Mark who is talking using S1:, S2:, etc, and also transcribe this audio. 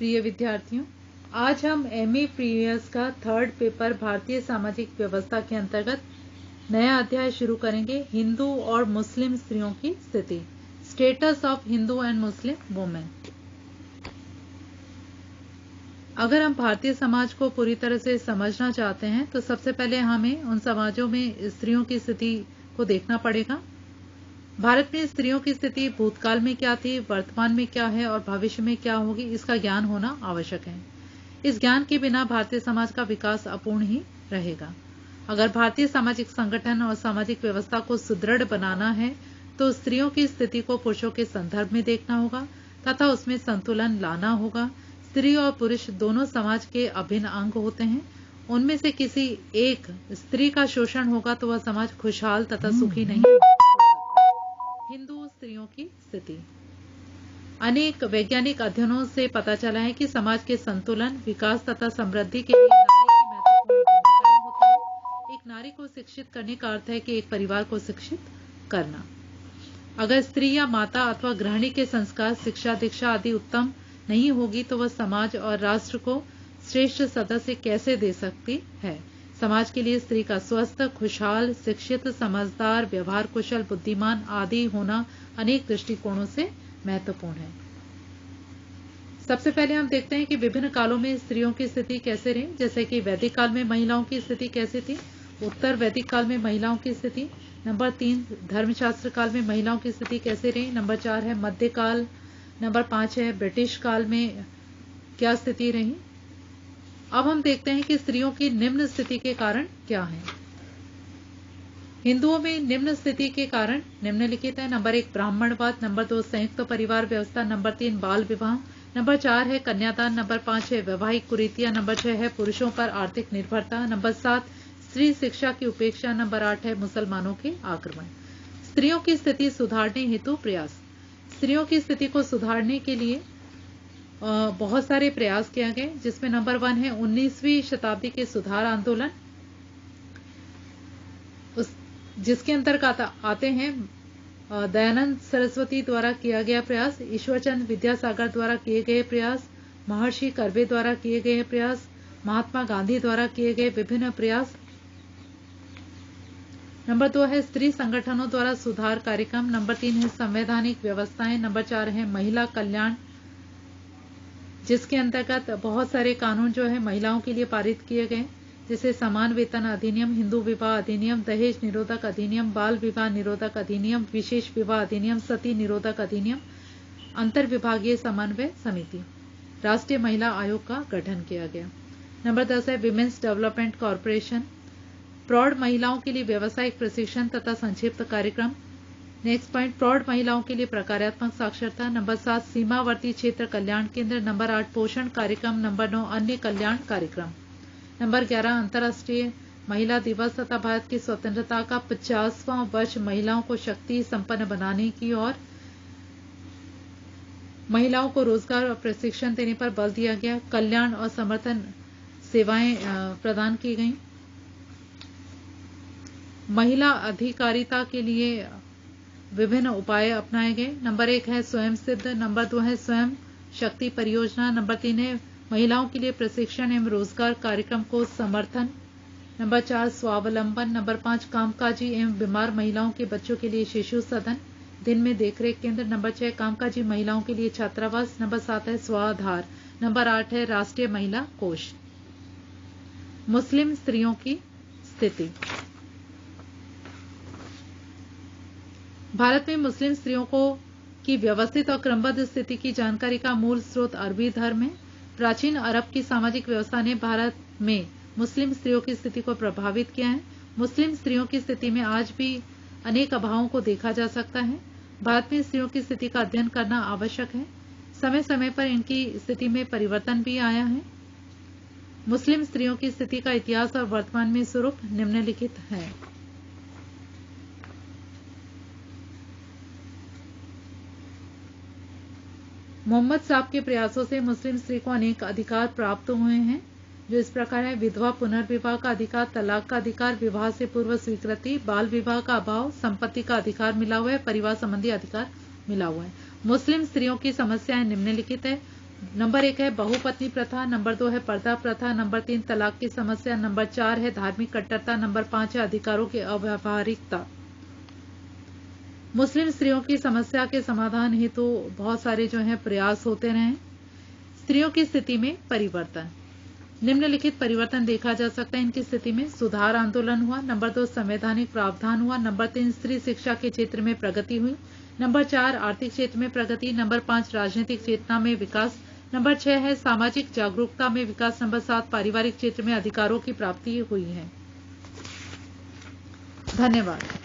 S1: प्रिय विद्यार्थियों, आज हम एमए प्रीवियस का थर्ड पेपर भारतीय सामाजिक व्यवस्था के अंतर्गत नया अध्याय शुरू करेंगे। हिंदू और मुस्लिम स्त्रियों की स्थिति, status of Hindu and Muslim women. अगर हम भारतीय समाज को पूरी तरह से समझना चाहते हैं तो सबसे पहले हमें उन समाजों में स्त्रियों की स्थिति को देखना पड़ेगा। भारत में स्त्रियों की स्थिति भूतकाल में क्या थी, वर्तमान में क्या है और भविष्य में क्या होगी, इसका ज्ञान होना आवश्यक है। इस ज्ञान के बिना भारतीय समाज का विकास अपूर्ण ही रहेगा। अगर भारतीय सामाजिक संगठन और सामाजिक व्यवस्था को सुदृढ़ बनाना है तो स्त्रियों की स्थिति को पुरुषों के संदर्भ में देखना होगा तथा उसमें संतुलन लाना होगा। स्त्री और पुरुष दोनों समाज के अभिन्न अंग होते हैं। उनमें से किसी एक स्त्री का शोषण होगा तो वह समाज खुशहाल तथा सुखी नहीं हो सकता। हिंदू स्त्रियों की स्थिति, अनेक वैज्ञानिक अध्ययनों से पता चला है कि समाज के संतुलन, विकास तथा समृद्धि के लिए नारी की महत्वपूर्ण भूमिकाएं होती है। एक नारी को शिक्षित करने का अर्थ है कि एक परिवार को शिक्षित करना। अगर स्त्री या माता अथवा गृहिणी के संस्कार, शिक्षा, दीक्षा आदि उत्तम नहीं होगी तो वह समाज और राष्ट्र को श्रेष्ठ सदस्य कैसे दे सकती है। समाज के लिए स्त्री का स्वस्थ, खुशहाल, शिक्षित, समझदार, व्यवहार कुशल, बुद्धिमान आदि होना अनेक दृष्टिकोणों से महत्वपूर्ण है। सबसे पहले हम देखते हैं कि विभिन्न कालों में स्त्रियों की स्थिति कैसे रही। जैसे कि वैदिक काल में महिलाओं की स्थिति कैसी थी, उत्तर वैदिक काल में महिलाओं की स्थिति। नंबर 3, धर्मशास्त्र काल में महिलाओं की स्थिति कैसे रही। नंबर 4 है मध्यकाल। नंबर 5 है ब्रिटिश काल में क्या स्थिति रही। अब हम देखते हैं कि स्त्रियों की निम्न स्थिति के कारण क्या हैं। हिंदुओं में निम्न स्थिति के कारण निम्नलिखित है। नंबर 1, ब्राह्मणवाद। नंबर 2, संयुक्त परिवार व्यवस्था। नंबर 3, बाल विवाह। नंबर 4 है कन्यादान। नंबर 5 है वैवाहिक कुरीतियां। नंबर 6 है पुरुषों पर आर्थिक निर्भरता। नंबर 7, स्त्री शिक्षा की उपेक्षा। नंबर 8 है मुसलमानों के आक्रमण। स्त्रियों की स्थिति सुधारने हेतु प्रयास। स्त्रियों की स्थिति को सुधारने के लिए बहुत सारे प्रयास किए गए, जिसमें नंबर 1 है 19वीं शताब्दी के सुधार आंदोलन, जिसके अंतर्गत आते हैं दयानंद सरस्वती द्वारा किया गया प्रयास, ईश्वरचंद विद्यासागर द्वारा किए गए प्रयास, महर्षि कर्वे द्वारा किए गए प्रयास, महात्मा गांधी द्वारा किए गए विभिन्न प्रयास। नंबर 2 है स्त्री संगठनों द्वारा सुधार कार्यक्रम। नंबर 3 है संवैधानिक व्यवस्थाएं। नंबर 4 है महिला कल्याण, जिसके अंतर्गत बहुत सारे कानून जो है महिलाओं के लिए पारित किए गए, जैसे समान वेतन अधिनियम, हिंदू विवाह अधिनियम, दहेज निरोधक अधिनियम, बाल विवाह निरोधक अधिनियम, विशेष विवाह अधिनियम, सती निरोधक अधिनियम, अंतर विभागीय समन्वय समिति, राष्ट्रीय महिला आयोग का गठन किया गया। नंबर 10 है विमेन्स डेवलपमेंट कॉर्पोरेशन, प्रौढ़ महिलाओं के लिए व्यवसायिक प्रशिक्षण तथा संक्षिप्त कार्यक्रम। नेक्स्ट पॉइंट, प्रौढ़ महिलाओं के लिए प्रकार्यात्मक साक्षरता। नंबर 7, सीमावर्ती क्षेत्र कल्याण केंद्र। नंबर 8, पोषण कार्यक्रम। नंबर 9, अन्य कल्याण कार्यक्रम। नंबर 11, अंतर्राष्ट्रीय महिला दिवस तथा भारत की स्वतंत्रता का 50वां वर्ष महिलाओं को शक्ति संपन्न बनाने की और महिलाओं को रोजगार और प्रशिक्षण देने पर बल दिया गया। कल्याण और समर्थन सेवाएं प्रदान की गई। महिला अधिकारिता के लिए विभिन्न उपाय अपनाए गए। नंबर 1 है स्वयं सिद्ध। नंबर 2 है स्वयं शक्ति परियोजना। नंबर 3 है महिलाओं के लिए प्रशिक्षण एवं रोजगार कार्यक्रम को समर्थन। नंबर 4, स्वावलंबन। नंबर 5, कामकाजी एवं बीमार महिलाओं के बच्चों के लिए शिशु सदन, दिन में देखरेख केंद्र। नंबर 6, कामकाजी महिलाओं के लिए छात्रावास। नंबर 7 है स्वाधार। नंबर 8 है राष्ट्रीय महिला कोष। मुस्लिम स्त्रियों की स्थिति। भारत में मुस्लिम स्त्रियों को की व्यवस्थित और क्रमबद्ध स्थिति की जानकारी का मूल स्रोत अरबी धर्म है। प्राचीन अरब की सामाजिक व्यवस्था ने भारत में मुस्लिम स्त्रियों की स्थिति को प्रभावित किया है। मुस्लिम स्त्रियों की स्थिति में आज भी अनेक अभावों को देखा जा सकता है। भारत में स्त्रियों की स्थिति का अध्ययन करना आवश्यक है। समय समय पर इनकी स्थिति में परिवर्तन भी आया है। मुस्लिम स्त्रियों की स्थिति का इतिहास और वर्तमान में स्वरूप निम्नलिखित है। मोहम्मद साहब के प्रयासों से मुस्लिम स्त्री को अनेक अधिकार प्राप्त हुए हैं, जो इस प्रकार है: विधवा पुनर्विवाह का अधिकार, तलाक का अधिकार, विवाह से पूर्व स्वीकृति, बाल विवाह का अभाव, संपत्ति का अधिकार मिला हुआ है, परिवार संबंधी अधिकार मिला हुआ है। मुस्लिम स्त्रियों की समस्याएं निम्नलिखित है: नंबर 1 है बहुपत्नी प्रथा, नंबर 2 है पर्दा प्रथा, नंबर 3 तलाक की समस्या, नंबर 4 है धार्मिक कट्टरता, नंबर 5 है अधिकारों की अव्यावहारिकता। मुस्लिम स्त्रियों की समस्या के समाधान हेतु बहुत सारे जो है प्रयास होते रहे। स्त्रियों की स्थिति में परिवर्तन, निम्नलिखित परिवर्तन देखा जा सकता है इनकी स्थिति में। सुधार आंदोलन हुआ, नंबर 2 संवैधानिक प्रावधान हुआ, नंबर 3 स्त्री शिक्षा के क्षेत्र में प्रगति हुई, नंबर 4 आर्थिक क्षेत्र में प्रगति, नंबर 5 राजनीतिक चेतना में विकास, नंबर 6 है सामाजिक जागरूकता में विकास, नंबर 7 पारिवारिक क्षेत्र में अधिकारों की प्राप्ति हुई है। धन्यवाद।